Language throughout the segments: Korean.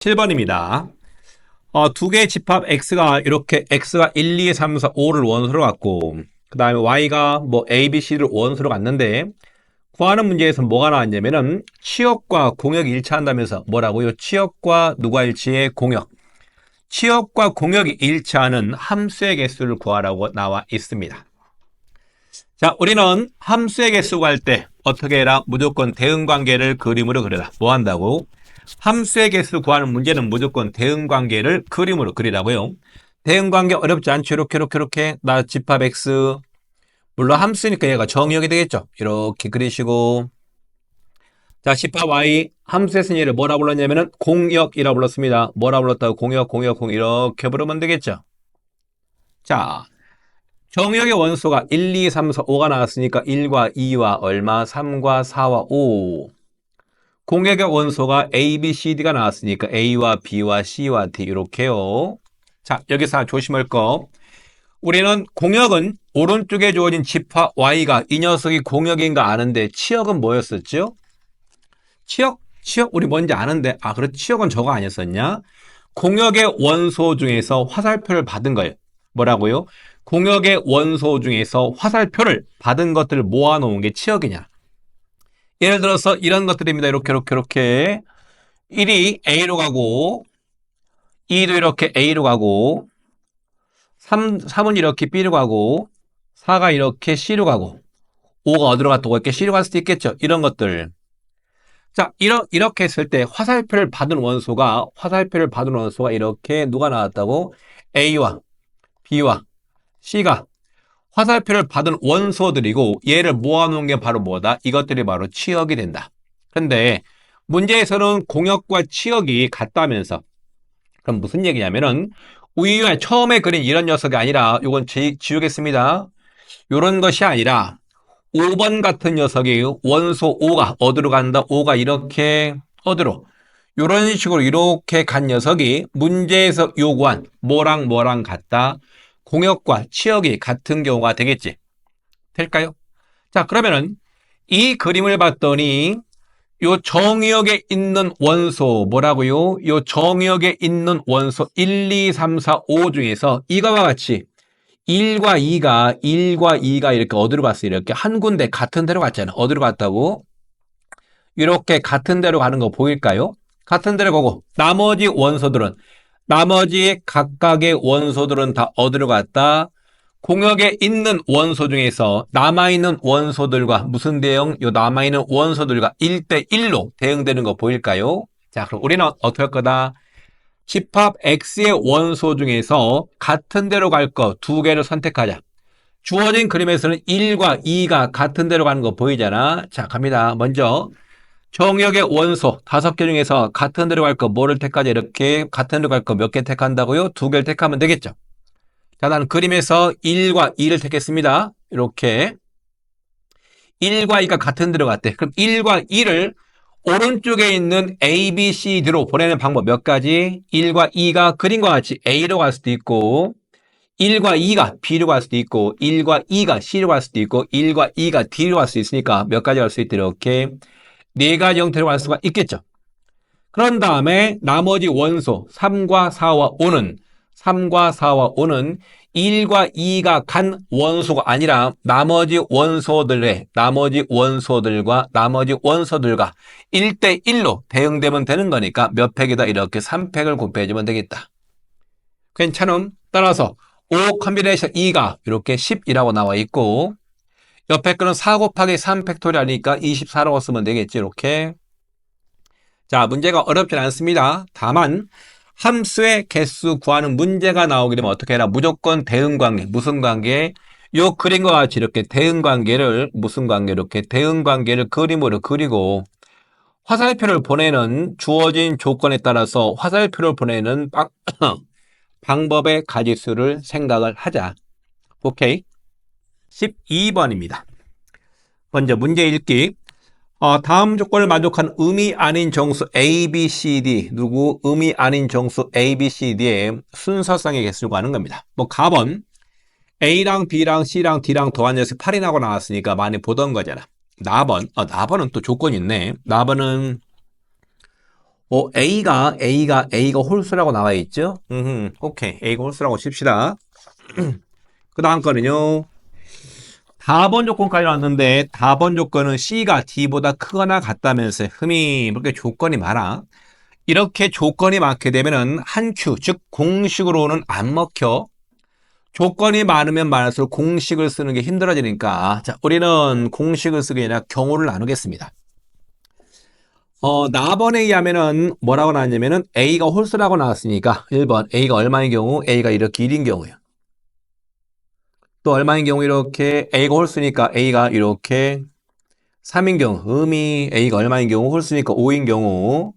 7번입니다. 두 개의 집합 x가 이렇게 x가 1, 2, 3, 4, 5를 원소로 갖고 그 다음에 y가 뭐 a, b, c를 원소로 갖는데 구하는 문제에서 뭐가 나왔냐면은 치역과 공역이 일치한다면서 뭐라고요? 치역과 누가 일치해? 공역. 치역과 공역이 일치하는 함수의 개수를 구하라고 나와 있습니다. 자, 우리는 함수의 개수 구할 때 어떻게 해라? 무조건 대응관계를 그림으로 그려라. 뭐 한다고? 함수의 개수 구하는 문제는 무조건 대응관계를 그림으로 그리라고요. 대응관계 어렵지 않죠? 이렇게 나 집합 x 물론 함수니까 얘가 정의역이 되겠죠. 이렇게 그리시고 자, 집합 y 함수의 얘를 뭐라 불렀냐면은 공역이라 불렀습니다. 뭐라 불렀다고? 공역 이렇게 부르면 되겠죠. 자, 정역의 원소가 1, 2, 3, 4, 5가 나왔으니까 1과 2와 얼마? 3과 4와 5. 공역의 원소가 A, B, C, D가 나왔으니까 A와 B와 C와 D 이렇게요. 자, 여기서 조심할 거. 우리는 공역은 오른쪽에 주어진 집합 Y가 이 녀석이 공역인가 아는데 치역은 뭐였었죠? 치역 우리 뭔지 아는데 그래 치역은 저거 아니었었냐? 공역의 원소 중에서 화살표를 받은 거예요. 뭐라고요? 공역의 원소 중에서 화살표를 받은 것들을 모아놓은 게 치역이냐? 예를 들어서 이런 것들입니다. 이렇게 1이 A로 가고 2도 이렇게 A로 가고 3은 이렇게 B로 가고 4가 이렇게 C로 가고 5가 어디로 갔다고 이렇게 C로 갈 수도 있겠죠. 이런 것들. 자, 이렇게 했을 때 화살표를 받은 원소가 이렇게 누가 나왔다고? A와 B와 C가 화살표를 받은 원소들이고 얘를 모아놓은 게 바로 뭐다? 이것들이 바로 치역이 된다. 근데 문제에서는 공역과 치역이 같다면서 그럼 무슨 얘기냐면은 우유에 처음에 그린 이런 녀석이 아니라 이건 지우겠습니다. 이런 것이 아니라 5번 같은 녀석이 원소 5가 어디로 간다? 5가 이렇게 어디로? 이런 식으로 이렇게 간 녀석이 문제에서 요구한 뭐랑 같다? 공역과 치역이 같은 경우가 되겠지. 될까요? 자, 그러면은 이 그림을 봤더니 요 정역에 있는 원소 뭐라고요? 요 정역에 있는 원소 1, 2, 3, 4, 5 중에서 이거와 같이 1과 2가 이렇게 어디로 갔어요? 이렇게 한 군데 같은 데로 갔잖아. 어디로 갔다고? 이렇게 같은 데로 가는 거 보일까요? 같은 데로 가고 나머지 각각의 원소들은 다 어디로 갔다? 공역에 있는 원소 중에서 남아있는 원소들과 무슨 대응? 요 남아있는 원소들과 1대1로 대응되는 거 보일까요? 자, 그럼 우리는 어떻게 할 거다? 집합 X의 원소 중에서 같은 데로 갈 거 두 개를 선택하자. 주어진 그림에서는 1과 2가 같은 데로 가는 거 보이잖아. 자, 갑니다. 먼저 정역의 원소 5개 중에서 같은 데로 갈 거 뭐를 택하자. 이렇게 같은 데로 갈 거 몇 개 택한다고요? 2개를 택하면 되겠죠. 자, 나는 그림에서 1과 2를 택했습니다. 이렇게 1과 2가 같은 데로 갔대. 그럼 1과 2를 오른쪽에 있는 A, B, C, D로 보내는 방법 몇 가지? 1과 2가 그림과 같이 A로 갈 수도 있고 1과 2가 B로 갈 수도 있고 1과 2가 C로 갈 수도 있고 1과 2가 D로 갈 수 있으니까 몇 가지 갈 수 있다. 이렇게 네 가지 형태로 갈 수가 있겠죠. 그런 다음에 나머지 원소 3과 4와 5는 1과 2가 간 원소가 아니라 나머지 원소들과 나머지 원소들과 1대1로 대응되면 되는 거니까 몇 팩이다? 이렇게 3팩을 곱해주면 되겠다. 괜찮음? 따라서 5 컴비네이션 2가 이렇게 10이라고 나와 있고 옆에 거는 4 곱하기 3 팩토리아니까 24라고 쓰면 되겠지. 이렇게. 자, 문제가 어렵진 않습니다. 다만 함수의 개수 구하는 문제가 나오게 되면 어떻게 해라? 무조건 대응관계. 무슨 관계? 요 그림과 같이 이렇게 대응관계를 무슨 관계? 이렇게 대응관계를 그림으로 그리고 화살표를 보내는 주어진 조건에 따라서 화살표를 보내는 방법의 가지수를 생각을 하자. 오케이. 12번입니다. 먼저 문제 읽기. 다음 조건을 만족한 의미 아닌 정수 A, B, C, D 누구? 의미 아닌 정수 A, B, C, D의 순서상의 개수를 구하는 겁니다. 뭐 갑은 A랑 B랑 C랑 D랑 더한 녀석이 8이 나고 나왔으니까 많이 보던 거잖아. 나번은 또 조건이 있네. 나번은 A가 홀수라고 나와 있죠? 오케이. A가 홀수라고 칩시다. 그 다음 거는요. 다번 조건까지 나왔는데, 다번 조건은 C가 D보다 크거나 같다면서 흠이 이렇게 조건이 많아. 이렇게 조건이 많게 되면은 한 Q, 즉 공식으로는 안 먹혀. 조건이 많으면 많을수록 공식을 쓰는 게 힘들어지니까, 자, 우리는 공식을 쓰기 아니라 경우를 나누겠습니다. 나번에 의하면은 뭐라고 나왔냐면은 A가 홀수라고 나왔으니까 1번 A가 얼마인 경우? A가 이렇게 1인 경우예요. 또 얼마인 경우 이렇게 A가 홀수니까 A가 이렇게 3인 경우, A가 얼마인 경우? 홀수니까 5인 경우,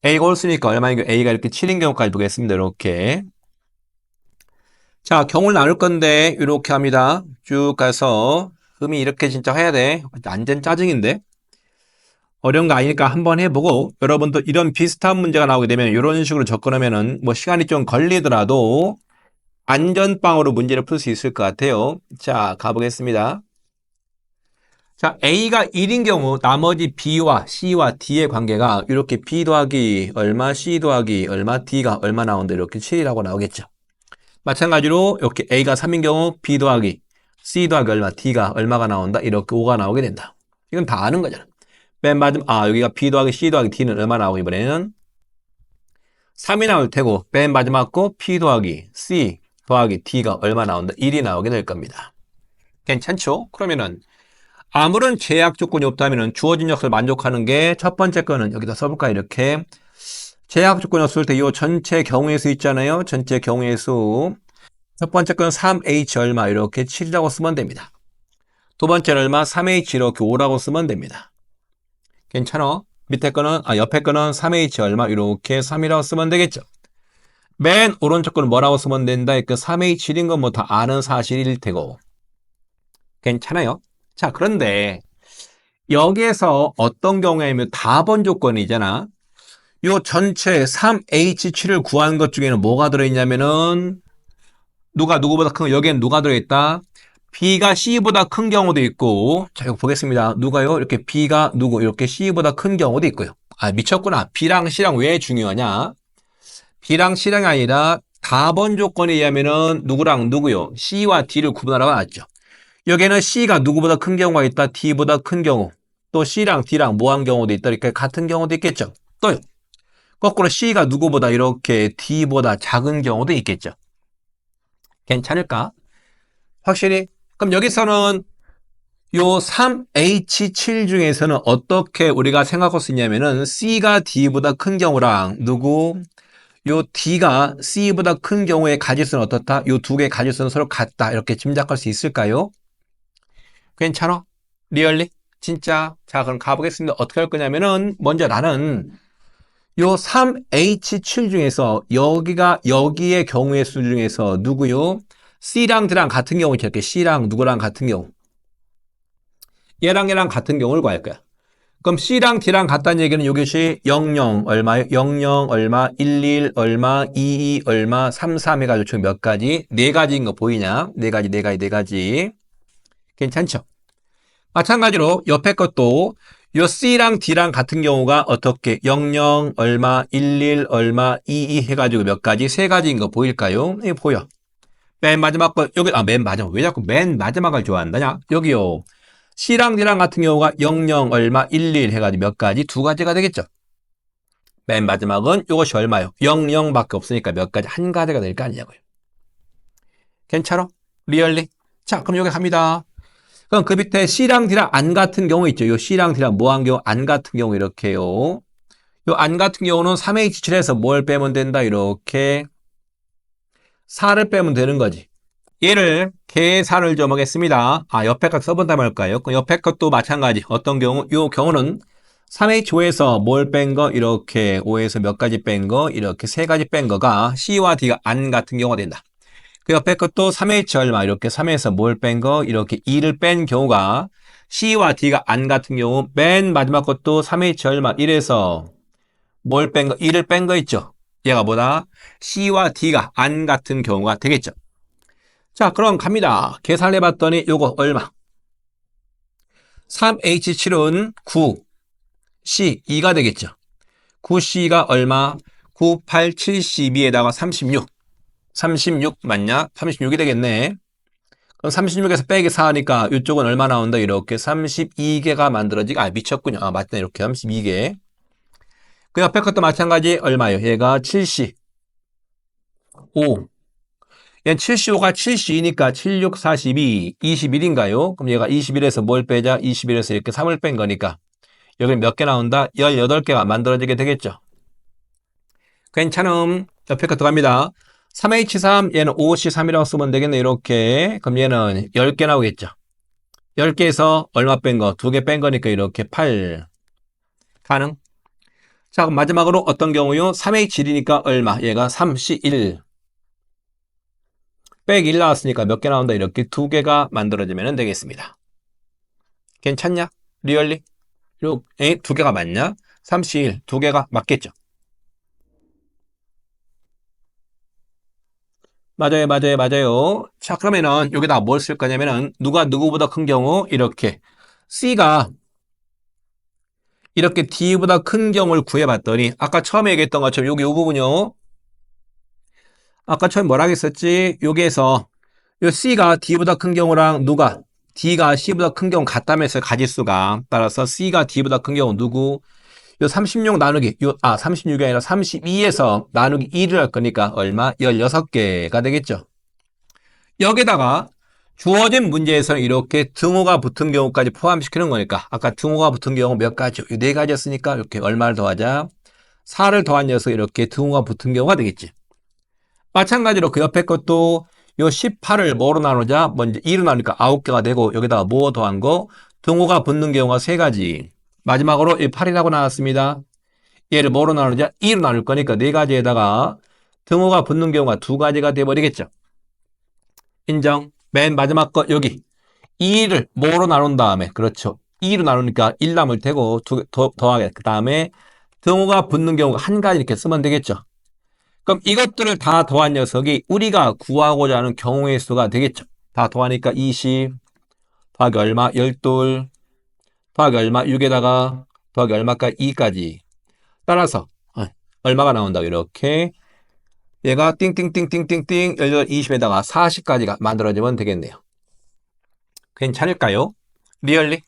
A가 홀수니까 얼마인 경우? A가 이렇게 7인 경우까지 보겠습니다. 이렇게. 자, 경우를 나눌 건데 이렇게 합니다. 쭉 가서 이렇게 진짜 해야 돼. 완전 짜증인데. 어려운 거 아니니까 한번 해보고 여러분도 이런 비슷한 문제가 나오게 되면 이런 식으로 접근하면은 뭐 시간이 좀 걸리더라도 안전빵으로 문제를 풀 수 있을 것 같아요. 자, 가보겠습니다. 자, A가 1인 경우 나머지 B와 C와 D의 관계가 이렇게 B 더하기 얼마, C 더하기 얼마, D가 얼마 나오는데 이렇게 7이라고 나오겠죠. 마찬가지로 이렇게 A가 3인 경우 B 더하기 C 더하기 얼마, D가 얼마가 나온다. 이렇게 5가 나오게 된다. 이건 다 아는 거잖아. 맨 마지막, 여기가 B 더하기 C 더하기 D는 얼마 나오고 이번에는 3이 나올 테고 맨 마지막 거 P 더하기 C 더하기 D가 얼마 나온다? 1이 나오게 될 겁니다. 괜찮죠? 그러면은 아무런 제약 조건이 없다면 주어진 녀석을 만족하는 게 첫 번째 거는 여기다 써볼까 이렇게 제약 조건이 없을 때 이 전체 경우의 수 있잖아요. 전체 경우의 수. 첫 번째 거는 3H 얼마 이렇게 7이라고 쓰면 됩니다. 두 번째는 얼마? 3H 이렇게 5라고 쓰면 됩니다. 괜찮아? 밑에 거는 옆에 거는 3H 얼마 이렇게 3이라고 쓰면 되겠죠. 맨 오른쪽 거는 뭐라고 쓰면 된다? 그 3H1인 건 뭐 다 아는 사실일 테고. 괜찮아요? 자, 그런데 여기에서 어떤 경우에는 다번 조건이잖아. 요 전체 3H7을 구한 것 중에는 뭐가 들어있냐면은 누가 누구보다 큰 여기엔 누가 들어있다? B가 C보다 큰 경우도 있고, 자, 이거 보겠습니다. 누가요? 이렇게 B가 누구 이렇게 C보다 큰 경우도 있고요. 미쳤구나. B랑 C랑 왜 중요하냐? B랑 C랑이 아니라 다번 조건에 의하면은 누구랑 누구요? C와 D를 구분하라고 나왔죠. 여기에는 C가 누구보다 큰 경우가 있다. D보다 큰 경우. 또 C랑 D랑 뭐한 경우도 있다. 이렇게 같은 경우도 있겠죠. 또요. 거꾸로 C가 누구보다 이렇게 D보다 작은 경우도 있겠죠. 괜찮을까? 확실히? 그럼 여기서는 요 3H7 중에서는 어떻게 우리가 생각할 수 있냐면은 C가 D보다 큰 경우랑 누구? 요 D가 C보다 큰 경우의 가지수는 어떻다? 요 두 개의 가지수는 서로 같다. 이렇게 짐작할 수 있을까요? 괜찮아? 리얼리? 진짜? 자, 그럼 가보겠습니다. 어떻게 할 거냐면은 먼저 나는 요 3H7 중에서 여기의 경우의 수 중에서 누구요? C랑 D랑 같은 경우 이렇게 C랑 누구랑 같은 경우 얘랑 같은 경우를 구할 거야. 그럼 C랑 D랑 같다는 얘기는 이것이 00 얼마요? 00 얼마, 11 얼마, 22 얼마, 33 해가지고 총 몇 가지? 네 가지인 거 보이냐? 네 가지. 괜찮죠? 마찬가지로 옆에 것도 요 C랑 D랑 같은 경우가 어떻게 00 얼마, 11 얼마, 22 해가지고 몇 가지? 세 가지인 거 보일까요? 예, 보여. 맨 마지막 거 여기 맨 마지막 왜 자꾸 맨 마지막을 좋아한다냐? 여기요. C랑 D랑 같은 경우가 00 얼마, 11 해가지고 몇 가지? 두 가지가 되겠죠. 맨 마지막은 이것이 얼마요? 00밖에 없으니까 몇 가지? 한 가지가 될 거 아니냐고요. 괜찮아? 리얼리? 자, 그럼 여기 갑니다. 그럼 그 밑에 C랑 D랑 안 같은 경우 있죠. 요 C랑 D랑 뭐 한 경우? 안 같은 경우 이렇게요. 요 안 같은 경우는 3H7에서 뭘 빼면 된다? 이렇게 4를 빼면 되는 거지. 얘를 계산을 좀 하겠습니다. 옆에 것 써본다면 할까요? 그 옆에 것도 마찬가지. 어떤 경우? 요 경우는 3H5에서 뭘 뺀 거? 이렇게 5에서 몇 가지 뺀 거? 이렇게 세 가지 뺀 거가 C와 D가 안 같은 경우가 된다. 그 옆에 것도 3H 얼마? 이렇게 3에서 뭘 뺀 거? 이렇게 2를 뺀 경우가 C와 D가 안 같은 경우 맨 마지막 것도 3H 얼마? 1에서 뭘 뺀 거? 2를 뺀 거 있죠? 얘가 뭐다? C와 D가 안 같은 경우가 되겠죠? 자, 그럼 갑니다. 계산해봤더니 요거 얼마? 3H7은 9, C 2가 되겠죠. 9C가 얼마? 9, 8, 72에다가 36. 36 맞냐? 36이 되겠네. 그럼 36에서 빼기 4하니까 이쪽은 얼마 나온다? 이렇게 32개가 만들어지고, 미쳤군요. 맞다. 이렇게 32개. 그 옆에 것도 마찬가지 얼마예요? 얘가 7C. 5. 얘는 75가 72니까 76, 42, 21인가요? 그럼 얘가 21에서 뭘 빼자? 21에서 이렇게 3을 뺀 거니까. 여기 몇 개 나온다? 18개가 만들어지게 되겠죠. 괜찮음. 옆에 거 들어갑니다. 3H3, 얘는 5C3이라고 쓰면 되겠네. 이렇게. 그럼 얘는 10개 나오겠죠. 10개에서 얼마 뺀 거? 2개 뺀 거니까 이렇게 8. 가능? 자, 그럼 마지막으로 어떤 경우요? 3H1이니까 얼마? 얘가 3C1. 빼기 1 나왔으니까 몇 개 나온다? 이렇게 2개가 만들어지면 되겠습니다. 괜찮냐? 리얼리? 2개가 맞냐? 3C1, 2개가 맞겠죠? 맞아요, 맞아요, 맞아요. 자, 그러면은 여기다 뭘 쓸 거냐면은 누가 누구보다 큰 경우 이렇게 C가 이렇게 D보다 큰 경우를 구해봤더니 아까 처음에 얘기했던 것처럼 여기 이 부분요. 아까 처음에 뭐라 했었지? 여기에서 요 C가 D보다 큰 경우랑 누가 D가 C보다 큰 경우 같다면서 가지수가 따라서 C가 D보다 큰 경우 누구? 요 36 나누기 36이 아니라 32에서 나누기 1을 할 거니까 얼마? 16개가 되겠죠. 여기다가 주어진 문제에서는 이렇게 등호가 붙은 경우까지 포함시키는 거니까 아까 등호가 붙은 경우 몇 가지요? 네 가지였으니까 이렇게 얼마를 더하자? 4를 더한 녀석 이렇게 등호가 붙은 경우가 되겠지. 마찬가지로 그 옆에 것도 요 18을 뭐로 나누자? 먼저 2로 나누니까 9개가 되고 여기다가 뭐 더한 거? 등호가 붙는 경우가 3가지. 마지막으로 8이라고 나왔습니다. 얘를 뭐로 나누자? 2로 나눌 거니까 4가지에다가 등호가 붙는 경우가 2가지가 돼버리겠죠. 인정. 맨 마지막 거 여기 2를 뭐로 나눈 다음에 그렇죠. 2로 나누니까 1 남을 테고 더하게 그 다음에 등호가 붙는 경우가 1가지 이렇게 쓰면 되겠죠. 그럼 이것들을 다 더한 녀석이 우리가 구하고자 하는 경우의 수가 되겠죠. 다 더하니까 20 더하기 얼마? 12 더하기 얼마? 6에다가 더하기 얼마까? 2까지. 따라서 얼마가 나온다 이렇게 얘가 띵띵띵띵띵띵 18, 20에다가 40까지가 만들어지면 되겠네요. 괜찮을까요? 리얼리?